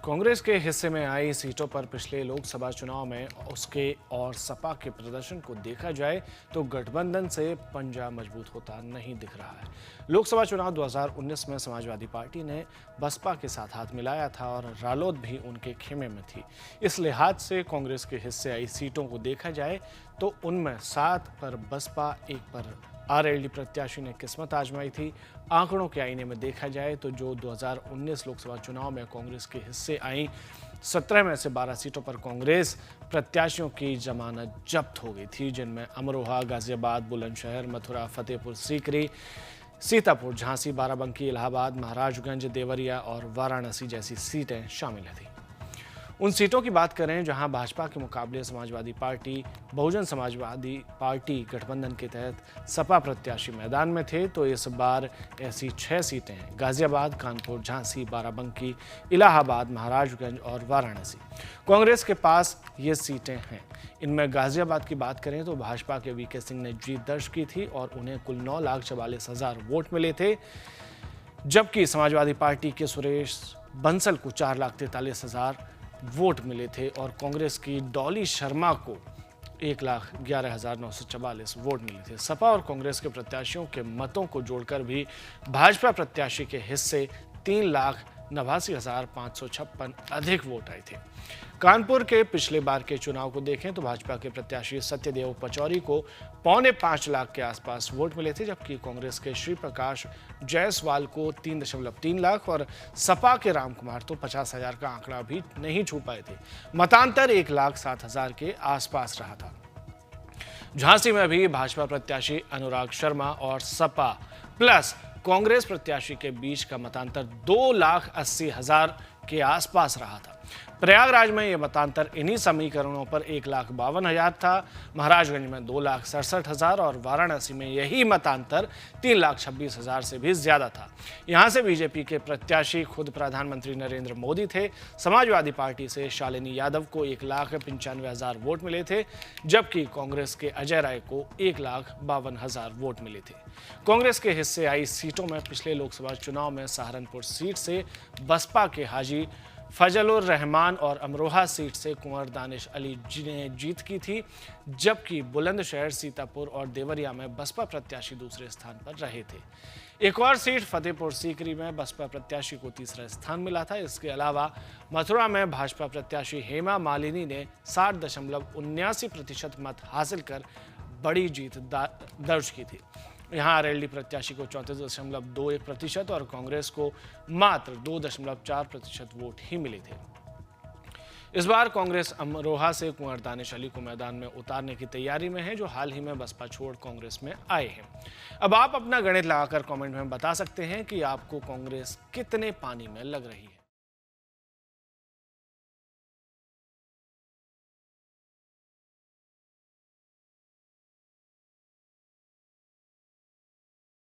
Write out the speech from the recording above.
कांग्रेस के हिस्से में आई सीटों पर पिछले लोकसभा चुनाव में उसके और सपा के प्रदर्शन को देखा जाए तो गठबंधन से पंजा मजबूत होता नहीं दिख रहा है। लोकसभा चुनाव 2019 में समाजवादी पार्टी ने बसपा के साथ हाथ मिलाया था और रालोद भी उनके खेमे में थी। इस लिहाज से कांग्रेस के हिस्से आई सीटों को देखा जाए तो उनमें 7 पर बसपा, 1 पर आरएलडी प्रत्याशी ने किस्मत आजमाई थी। आंकड़ों के आईने में देखा जाए तो जो 2019 लोकसभा चुनाव में कांग्रेस के हिस्से आई 17 में से 12 सीटों पर कांग्रेस प्रत्याशियों की जमानत जब्त हो गई थी, जिनमें अमरोहा, गाजियाबाद, बुलंदशहर, मथुरा, फतेहपुर सीकरी, सीतापुर, झांसी, बाराबंकी, इलाहाबाद, महाराजगंज, देवरिया और वाराणसी जैसी सीटें शामिल थीं। उन सीटों की बात करें जहां भाजपा के मुकाबले समाजवादी पार्टी, बहुजन समाजवादी पार्टी गठबंधन के तहत सपा प्रत्याशी मैदान में थे, तो इस बार ऐसी 6 सीटें हैं: गाजियाबाद, कानपुर, झांसी, बाराबंकी, इलाहाबाद, महाराजगंज और वाराणसी। कांग्रेस के पास ये सीटें हैं। इनमें गाजियाबाद की बात करें तो भाजपा के वीके सिंह ने जीत दर्ज की थी और उन्हें कुल 9,44,000 वोट मिले थे, जबकि समाजवादी पार्टी के सुरेश बंसल को 4,43,000 वोट मिले थे और कांग्रेस की डॉली शर्मा को 1,11,944 वोट मिले थे। सपा और कांग्रेस के प्रत्याशियों के मतों को जोड़कर भी भाजपा प्रत्याशी के हिस्से 3,89,556 अधिक वोट आए थे। कानपुर के पिछले बार के चुनाव को देखें तो भाजपा के प्रत्याशी सत्यदेव पचौरी को 4.25 लाख के आसपास वोट मिले थे, जबकि कांग्रेस के श्री प्रकाश जायसवाल को 3.3 लाख और सपा के राम कुमार तो 50,000 का आंकड़ा भी नहीं छू पाए थे। मतांतर 1,07,000 के आसपास रहा था। झांसी में भी भाजपा प्रत्याशी अनुराग शर्मा और सपा प्लस कांग्रेस प्रत्याशी के बीच का मतांतर 2,80,000 के आसपास रहा था। प्रयागराज में यह मतांतर इन्हीं समीकरणों पर 1,52,000 था, महाराजगंज में 2,67,000 और वाराणसी में यही मतांतर 3,26,000 से भी ज्यादा था। यहां से बीजेपी के प्रत्याशी खुद प्रधानमंत्री नरेंद्र मोदी थे। समाजवादी पार्टी से शालिनी यादव को 1,95,000 वोट मिले थे, जबकि कांग्रेस के अजय राय को 1,52,000 वोट मिले थे। कांग्रेस के हिस्से आई सीटों में पिछले लोकसभा चुनाव में सहारनपुर सीट से बसपा के हाजी फजलुर रहमान और अमरोहा सीट से कुंवर दानिश अली ने जीत की थी, जबकि बुलंदशहर, सीतापुर और देवरिया में बसपा प्रत्याशी दूसरे स्थान पर रहे थे। एक और सीट फतेहपुर सीकरी में बसपा प्रत्याशी को तीसरा स्थान मिला था। इसके अलावा मथुरा में भाजपा प्रत्याशी हेमा मालिनी ने 60.79% मत हासिल कर बड़ी जीत दर्ज की थी। यहाँ आरएलडी प्रत्याशी को 34.21% और कांग्रेस को मात्र 2.4% वोट ही मिले थे। इस बार कांग्रेस अमरोहा से कुंवर दानिश अली को मैदान में उतारने की तैयारी में है, जो हाल ही में बसपा छोड़ कांग्रेस में आए हैं। अब आप अपना गणित लगाकर कमेंट में बता सकते हैं कि आपको कांग्रेस कितने पानी में लग रही है।